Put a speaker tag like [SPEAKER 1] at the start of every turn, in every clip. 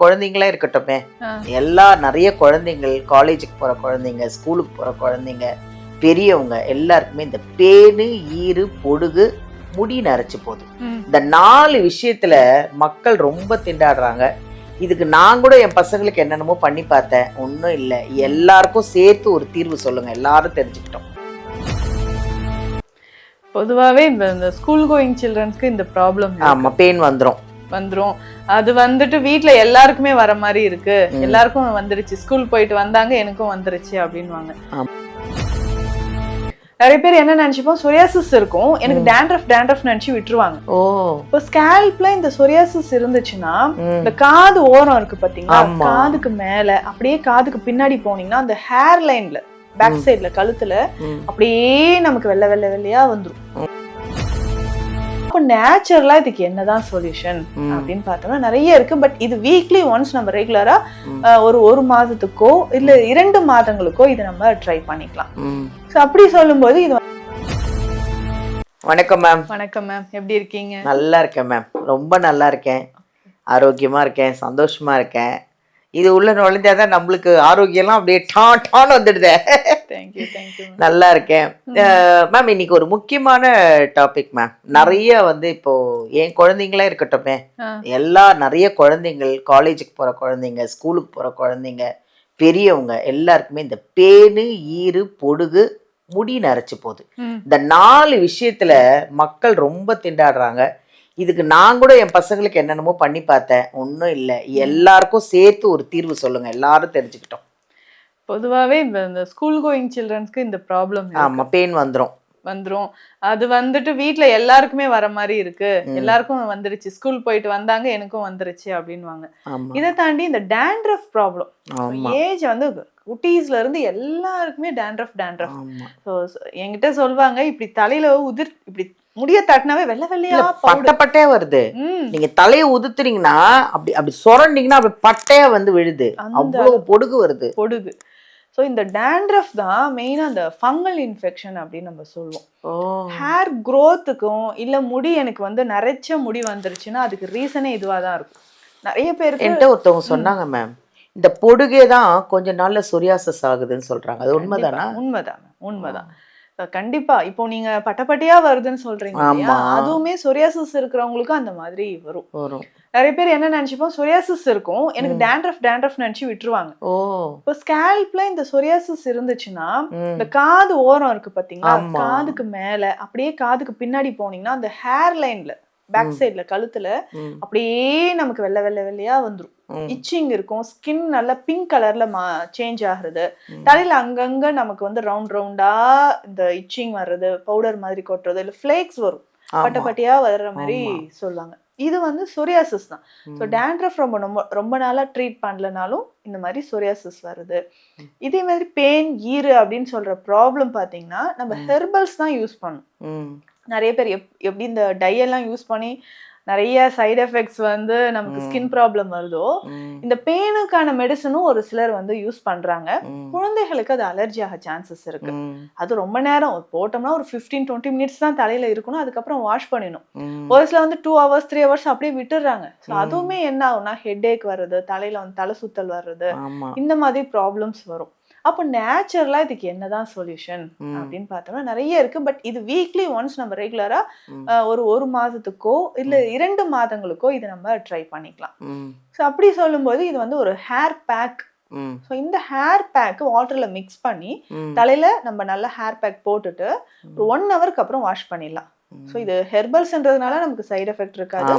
[SPEAKER 1] குழந்தைங்களா இருக்கட்டுமே, நிறைய குழந்தைங்கள், காலேஜுக்கு போற குழந்தைங்க, ஸ்கூலுக்கு போற குழந்தைங்க, பெரியவங்க எல்லாருக்குமே இந்த பேனு, ஈறு, பொடுகு, முடி நரைச்சு போகுது. இந்த 4 விஷயத்துல மக்கள் ரொம்ப திண்டாடுறாங்க. இதுக்கு நான் கூட என் பசங்களுக்கு என்னென்னமோ பண்ணி பார்த்தேன். ஒன்றும் இல்லை. எல்லாருக்கும் சேர்த்து ஒரு தீர்வு சொல்லுங்க, எல்லாரும் தெரிஞ்சுக்கிட்டோம்.
[SPEAKER 2] பொதுவாகவே இந்த ஸ்கூல் கோயிங் சில்ட்ரன்ஸ்க்கு இந்த ப்ராப்ளம்.
[SPEAKER 1] ஆமாம், பெயின் வந்துடும்.
[SPEAKER 2] அது வந்துட்டு வீட்ல எல்லாருக்குமே வர மாதிரி இருக்கு, எல்லாருக்கும் வந்துருச்சு, ஸ்கூல் போயிட்டு வந்தாங்க எனக்கும் வந்துருச்சு அப்படின்வாங்க. நிறைய பேர் என்ன நினைச்சுப்போம், சொரியாசிஸ் இருக்கும், எனக்கு டேண்ட்ரஃப் நினைச்சு விட்டுருவாங்க. இப்போ ஸ்கேல்ப்ல இந்த சொரியாசிஸ் இருந்துச்சுன்னா இந்த காது ஓரம் இருக்கு பாத்தீங்களா, காதுக்கு மேல அப்படியே காதுக்கு பின்னாடி போனீங்கன்னா அந்த ஹேர் லைன்ல பேக் சைட்ல கழுத்துல அப்படியே நமக்கு வெள்ளை வெள்ளை வெள்ளையா வந்துரும். அப்போ நேச்சுரலா இதுக்கு என்னதான் சொல்யூஷன் அப்படின்னு பார்த்தோம்னா நிறைய இருக்கு. பட் இது வீக்லி ஒன்ஸ் நம்ம ரெகுலரா ஒரு மாதத்துக்கோ இல்ல 2 மாதங்களுக்கோ இதை நம்ம ட்ரை பண்ணிக்கலாம். அப்படி சொல்லும்போது இது.
[SPEAKER 1] வணக்கம் மேம்.
[SPEAKER 2] வணக்கம் மேம், எப்படி இருக்கீங்க?
[SPEAKER 1] நல்லா இருக்கேன் மேம், ரொம்ப நல்லா இருக்கேன், ஆரோக்கியமா இருக்கேன், சந்தோஷமா இருக்கேன். இது உள்ள நுழைஞ்சாதான் நம்மளுக்கு ஆரோக்கியம்லாம் அப்படியே டான்னு வந்துடுதே. நல்லா இருக்கேன் மேம். இன்னைக்கு ஒரு முக்கியமான டாபிக் மேம். நிறைய இப்போ என் குழந்தைங்களா இருக்கட்டுமே, நிறைய குழந்தைங்கள், காலேஜுக்கு போற குழந்தைங்க, ஸ்கூலுக்கு போற குழந்தைங்க, பெரியவங்க எல்லாருக்குமே இந்த பேனு, ஈறு, பொடுகு, முடி நரைச்சு போகுது. இந்த 4 விஷயத்துல மக்கள் ரொம்ப திண்டாடுறாங்க. இதுக்கு நான் கூட என் பசங்களுக்கு என்னென்னமோ பண்ணி பார்த்தேன். ஒன்றும் இல்லை. எல்லாருக்கும் சேர்த்து ஒரு தீர்வு சொல்லுங்க, எல்லாரும் தெரிஞ்சுக்கிட்டோம்.
[SPEAKER 2] பொதுவாகவே இந்த ஸ்கூல் கோயிங் சில்ட்ரன்ஸ்க்கு இந்த ப்ராப்ளம்.
[SPEAKER 1] ஆமாம், பெயின் வந்துடும்.
[SPEAKER 2] அது வந்துட்டு வீட்ல எல்லாருக்குமே வர மாதிரி இருக்கு, எல்லாருக்கும் வந்துருச்சு, ஸ்கூல் போயிட்டு வந்தாங்க எனக்கும் வந்துருச்சு அப்படின்வாங்க. இதை தாண்டி இந்த டேண்ட்ரஃப் ப்ராப்ளம், ஏஜ் வந்து குட்டீஸ்ல இருந்து எல்லாருக்குமே டேண்ட்ரஃப். என்கிட்ட சொல்லுவாங்க, இப்படி தலையில இப்படி முடிய தட்டினாவே வெள்ளை வெள்ளையா
[SPEAKER 1] பட்டையா வருது. நீங்க தலையை உதுத்துறீங்கன்னா அப்படி சொரண்டிங்கன்னா அப்படி பட்டையா வந்து விழுது, அவ்வளவு பொடுகு வருது.
[SPEAKER 2] பொடுகு. ஸோ இந்த டேண்ட்ரஃப் தான் மெயினாக அந்த ஃபங்கல் இன்ஃபெக்ஷன் அப்படின்னு நம்ம சொல்லுவோம். ஹேர் க்ரோத்துக்கும் இல்லை முடி எனக்கு வந்து நரைச்ச முடி வந்துருச்சுன்னா அதுக்கு ரீசனே இதுவாக தான் இருக்கும். நிறைய பேருக்கு
[SPEAKER 1] என்கிட்ட ஒருத்தவங்க சொன்னாங்க மேம், இந்த பொடுகே தான் கொஞ்ச நாள்ல சொரியாசிஸ் ஆகுதுன்னு சொல்றாங்க. அது உண்மைதானா?
[SPEAKER 2] உண்மைதான். கண்டிப்பா. இப்போ நீங்க பட்டப்பட்டியா வருதுன்னு சொல்றீங்க, அதுவுமே சொரியாசிஸ் இருக்கிறவங்களுக்கு அந்த மாதிரி வரும். நிறைய பேர் என்ன நினைச்சுப்போம், சொரியாசிஸ் இருக்கும், எனக்கு டேண்ட்ரஃப் நினைச்சு விட்டுருவாங்க. இப்போ ஸ்கேல்ப்ல இந்த சொரியாசிஸ் இருந்துச்சுன்னா இந்த காது ஓரம் இருக்கு பாத்தீங்களா, காதுக்கு மேல அப்படியே காதுக்கு பின்னாடி போனீங்கன்னா அந்த ஹேர் லைன்ல பேக் சைட்ல கழுத்துல அப்படியே நமக்கு வெள்ளை வெள்ளை வெள்ளையா வந்துரும். இச்சிங் இருக்கும், ஸ்கின் நல்லா பிங்க் கலர்ல சேஞ்ச் ஆகுறது, தலையில அங்கங்க நமக்கு வந்து ரவுண்ட் ரவுண்டா இந்த இச்சிங் வர்றது, பவுடர் மாதிரி கொட்டுறது, இல்ல ஃபிளேக்ஸ் வரும், பட்டப்பட்டியா வர்ற மாதிரி சொல்லுவாங்க. இது வந்து சொரியாசிஸ் தான். ஸோ டேண்ட்ரஃப் ரொம்ப நாளா ட்ரீட் பண்ணலனாலும் இந்த மாதிரி சொரியாசிஸ் வருது. இதே மாதிரி பெயின், ஈறு அப்படின்னு சொல்ற ப்ராப்ளம் பாத்தீங்கன்னா நம்ம ஹெர்பல்ஸ் தான் யூஸ் பண்ணணும். நிறைய பேர் எப்படி இந்த டையெல்லாம் யூஸ் பண்ணி நிறைய சைடு எஃபெக்ட்ஸ் வந்து நமக்கு ஸ்கின் ப்ராப்ளம் வருதோ, இந்த பெயினுக்கான மெடிசனும் ஒரு சிலர் வந்து யூஸ் பண்றாங்க. குழந்தைகளுக்கு அது அலர்ஜி ஆக சான்சஸ் இருக்கு. அது ரொம்ப நேரம் போட்டோம்னா ஒரு 15-20 மினிட்ஸ் தான் தலையில இருக்கணும், அதுக்கப்புறம் வாஷ் பண்ணிடணும். ஒரு சில வந்து 2 hours 3 hours அப்படியே விட்டுடுறாங்க. ஸோ அதுவுமே என்ன ஆகும்னா ஹெட் ஏக் வர்றது, தலையில வந்து தலை சுத்தல் வர்றது, இந்த மாதிரி ப்ராப்ளம்ஸ் வரும். அப்போ நேச்சுரலா இதுக்கு என்னதான் சொல்யூஷன் அப்படின்னு பார்த்தோம்னா நிறைய இருக்கு. பட் இது வீக்லி ஒன்ஸ் நம்ம ரெகுலரா ஒரு மாதத்துக்கோ இல்ல 2 மாதங்களுக்கோ இதை நம்ம ட்ரை பண்ணிக்கலாம். ஸோ அப்படி சொல்லும்போது இது வந்து ஒரு ஹேர் பேக். ஸோ இந்த ஹேர் பேக் வாட்டர்ல மிக்ஸ் பண்ணி தலையில நம்ம நல்ல ஹேர் பேக் போட்டுட்டு ஒரு 1 ஹவருக்கு அப்புறம் வாஷ் பண்ணிடலாம். ஸோ இது ஹெர்பல்ஸ்ன்றதுனால நமக்கு சைடு எஃபெக்ட் இருக்காது.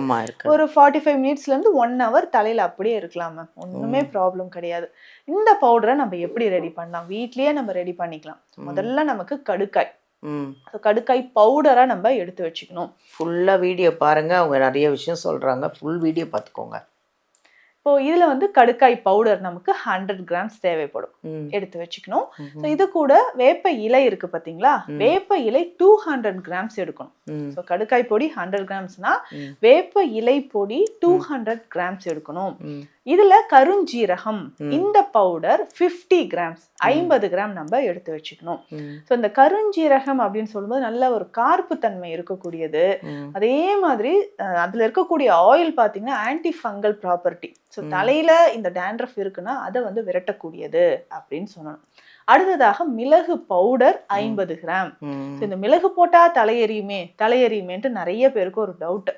[SPEAKER 2] ஒரு 45 மினிட்ஸ்ல இருந்து 1 ஹவர் தலையில அப்படியே இருக்கலாம் மேம், ஒண்ணுமே ப்ராப்ளம் கிடையாது. இந்த பவுடரை நம்ம எப்படி ரெடி பண்ணலாம், வீட்லயே நம்ம ரெடி பண்ணிக்கலாம். முதல்ல நமக்கு கடுக்காய், கடுக்காய் பவுடரா நம்ம எடுத்து வச்சுக்கணும்.
[SPEAKER 1] ஃபுல்லா வீடியோ பாருங்க, அவங்க நிறைய விஷயம் சொல்றாங்க, ஃபுல் வீடியோ பார்த்துக்கோங்க.
[SPEAKER 2] இப்போ இதுல வந்து கடுக்காய் பவுடர் நமக்கு 100 கிராம்ஸ் தேவைப்படும், எடுத்து வச்சுக்கணும். இது கூட வேப்ப இலை இருக்கு பாத்தீங்களா, வேப்ப இலை 200 கிராம்ஸ் எடுக்கணும். ஸோ கடுக்காய் பொடி 100 கிராம்ஸ்னா வேப்ப இலை பொடி 200 கிராம்ஸ் எடுக்கணும். இதுல கருஞ்சீரகம் இந்த பவுடர் 50 கிராம்ஸ் 50 கிராம் நம்ம எடுத்து வச்சுக்கணும். ஸோ இந்த கருஞ்சீரகம் அப்படின்னு சொல்லும்போது நல்ல ஒரு கார்ப்பு தன்மை இருக்கக்கூடியது. அதே மாதிரி அதுல இருக்கக்கூடிய ஆயில் பாத்தீங்கன்னா ஆன்டி ஃபங்கல் ப்ராப்பர்ட்டி. ஸோ தலையில இந்த டேண்ட்ரஃப் இருக்குன்னா அதை வந்து விரட்டக்கூடியது அப்படின்னு சொல்லணும். அடுத்ததாக மிளகு பவுடர் 50 கிராம். இந்த மிளகு போட்டா தலையெறியுமேன்ட்டு நிறைய பேருக்கு ஒரு டவுட்.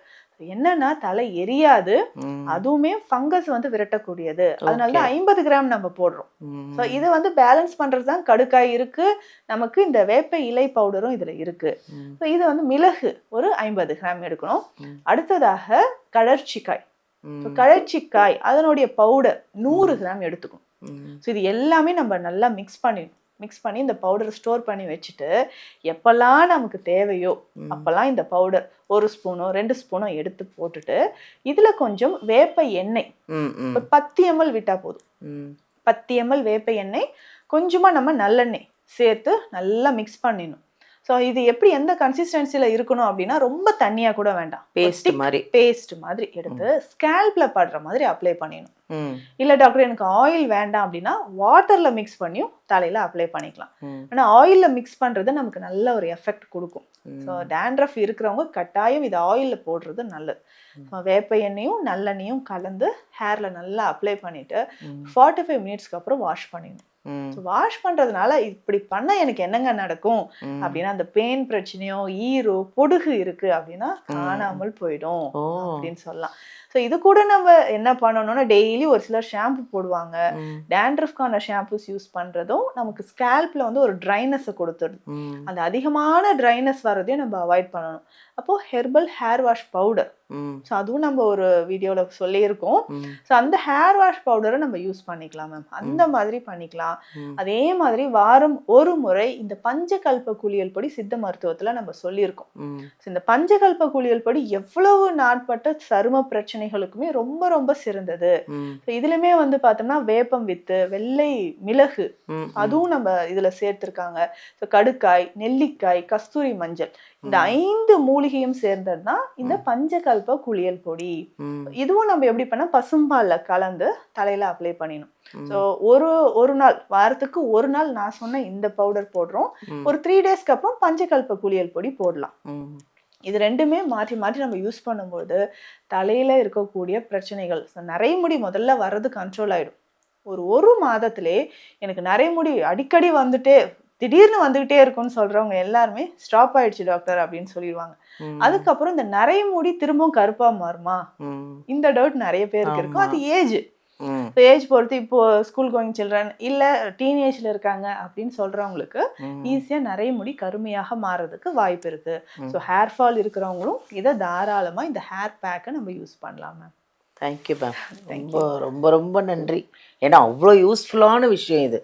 [SPEAKER 2] என்னன்னா தலை எரியாது, அதுவுமே ஃபங்கஸ் வந்து விரட்டக்கூடியது. அதனாலதான் 50 கிராம் நம்ம போடுறோம். ஸோ இது வந்து பேலன்ஸ் பண்றதுதான் கடுக்காய் இருக்கு, நமக்கு இந்த வேப்ப இலை பவுடரும் இதுல இருக்கு. ஸோ இது வந்து மிளகு ஒரு 50 கிராம் எடுக்கணும். அடுத்ததாக கழற்சிக்காய். கழற்சிக்காய் அதனுடைய பவுடர் 100 கிராம் எடுத்துக்கணும். ஸோ இது எல்லாமே நம்ம நல்லா மிக்ஸ் பண்ணி இந்த பவுடரை ஸ்டோர் பண்ணி வச்சுட்டு எப்பெல்லாம் நமக்கு தேவையோ அப்பெல்லாம் இந்த பவுடர் 1 ஸ்பூனோ 2 ஸ்பூனோ எடுத்து போட்டுட்டு இதுல கொஞ்சம் வேப்ப எண்ணெய் 10 ml விட்டா போதும். 10 ml வேப்ப எண்ணெய், கொஞ்சமா நம்ம நல்லெண்ணெய் சேர்த்து நல்லா மிக்ஸ் பண்ணிடணும். ஸோ இது எப்படி எந்த கன்சிஸ்டன்சில இருக்கணும் அப்படின்னா ரொம்ப தண்ணியா கூட வேண்டாம், பேஸ்ட் மாதிரி எடுத்து ஸ்கேல்ப்ல படுற மாதிரி அப்ளை பண்ணிடணும். இல்ல டாக்டர் எனக்கு ஆயில் வேண்டாம் அப்படின்னா வாட்டர்ல மிக்ஸ் பண்ணியும் தலையில அப்ளை பண்ணிக்கலாம். ஆனா ஆயில்ல மிக்ஸ் பண்றது நமக்கு நல்ல ஒரு எஃபெக்ட் கொடுக்கும். ஸோ டேண்ட்ரஃப் இருக்கிறவங்க கட்டாயம் இது ஆயில்ல போடுறது நல்லது. வேப்ப எண்ணெயும் நல்லெண்ணையும் கலந்து ஹேர்ல நல்லா அப்ளை பண்ணிட்டு 45 மினிட்ஸ்க்கு அப்புறம் வாஷ் பண்ணிடணும். வாஷ் பண்றதுனால இப்படி பண்ண எனக்கு என்னங்க நடக்கும் அப்படின்னா, அந்த பெயின் பிரச்சனையோ ஈரோ பொடுகு இருக்கு அப்படின்னா காணாமல் போயிடும் அப்படின்னு சொல்லலாம். ஸோ இது கூட நம்ம என்ன பண்ணணும்னா டெய்லி ஒரு சிலர் ஷாம்பு போடுவாங்க. டேண்ட்ரஃப்கான ஷாம்பூஸ் யூஸ் பண்றதும் நமக்கு ஸ்கேல்ப்ல வந்து ஒரு ட்ரைனஸை கொடுத்துருது. அந்த அதிகமான ட்ரைனஸ் வர்றதையும் நம்ம அவாய்ட் பண்ணணும். அப்போ herbal hair wash powder, so அதுவும் நம்ம ஒரு வீடியோல சொல்லியிருக்கோம். ஸோ அந்த ஹேர் வாஷ் பவுடரை நம்ம யூஸ் பண்ணிக்கலாம் மேம், அந்த மாதிரி பண்ணிக்கலாம். அதே மாதிரி வாரம் ஒரு முறை இந்த பஞ்சகல்ப குளியல் பொடி சித்த மருத்துவத்துல நம்ம சொல்லியிருக்கோம். இந்த பஞ்சகல்ப குளியல் பொடி எவ்வளவு நாட்பட்ட சரும பிரச்சனைகளுக்குமே ரொம்ப ரொம்ப சிறந்தது. இதுலயுமே வந்து பார்த்தோம்னா வேப்பம் வித்து, வெள்ளை மிளகு அதுவும் நம்ம இதுல சேர்த்திருக்காங்க. கடுக்காய், நெல்லிக்காய், கஸ்தூரி மஞ்சள், இந்த 5 மூலிகையும் சேர்ந்ததுதான் இந்த பஞ்சகல்ப குளியல் பொடி. இதுவும் நம்ம எப்படி பண்ணா பசும்பால்ல கலந்து தலையில அப்ளை பண்ணிடணும். ஸோ ஒரு நாள், வாரத்துக்கு ஒரு நாள் நான் சொன்ன இந்த பவுடர் போடுறோம். ஒரு 3 டேஸ்க்கு அப்புறம் பஞ்சகல்ப குளியல் பொடி போடலாம். இது ரெண்டுமே மாற்றி மாற்றி நம்ம யூஸ் பண்ணும்போது தலையில இருக்கக்கூடிய பிரச்சனைகள், நரைமுடி முதல்ல வர்றது கண்ட்ரோல் ஆயிடும். ஒரு மாதத்திலே எனக்கு நரைமுடி அடிக்கடி வந்துட்டே திடீர்னு வந்துகிட்டே இருக்கும்னு சொல்றவங்க எல்லாருமே ஸ்டாப் ஆயிடுச்சு டாக்டர் அப்படின்னு சொல்லிடுவாங்க. அதுக்கப்புறம் இந்த நரைமுடி திரும்பவும் கருப்பா மாறுமா, இந்த டவுட் நிறைய பேருக்கு இருக்கும். அது ஏஜ் பொறுத்து, இப்போ ஸ்கூல் கோயிங் சில்ட்ரன் இல்ல டீனேஜ்ல இருக்காங்க அப்படின்னு சொல்றவங்களுக்கு ஈஸியா நிறைய முடி கருமையாக மாறதுக்கு வாய்ப்பு இருக்கு. ஸோ ஹேர் ஃபால் இருக்கிறவங்களும் இதை தாராளமா இந்த ஹேர் பேக்கை நம்ம யூஸ் பண்ணலாம் மேம்.
[SPEAKER 1] தேங்க்யூ மேம், ரொம்ப ரொம்ப ரொம்ப நன்றி. ஏன்னா அவ்வளோ யூஸ்ஃபுல்லான விஷயம் இது.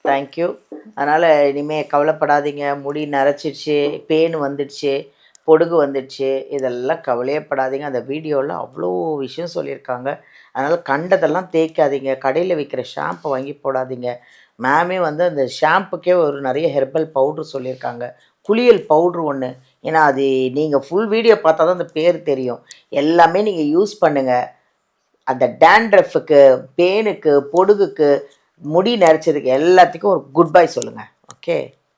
[SPEAKER 1] தேங்க்யூ. அதனால் இனிமேல் கவலைப்படாதீங்க, முடி நரைச்சிடுச்சு, பேன் வந்துடுச்சு, பொடுகு வந்துடுச்சு, இதெல்லாம் கவலையப்படாதீங்க. அந்த வீடியோவில் அவ்வளோ விஷயம் சொல்லியிருக்காங்க. அதனால் கண்டதெல்லாம் தேய்க்காதீங்க, கடையில் விற்கிற ஷாம்பை வாங்கி போடாதீங்க. மேமே வந்து அந்த ஷாம்புக்கே ஒரு நிறைய ஹெர்பல் பவுட்ரு சொல்லியிருக்காங்க, குளியல் பவுட்ரு ஒன்று. ஏன்னா அது நீங்கள் ஃபுல் வீடியோ பார்த்தா தான் அந்த பேர் தெரியும். எல்லாமே நீங்கள் யூஸ் பண்ணுங்கள். அந்த டேண்ட்ரஃபுக்கு, பேனுக்கு, பொடுகுக்கு, முடி நரைச்சதுக்கு எல்லாத்துக்கும் ஒரு குட் பை சொல்லுங்கள். ஓகே.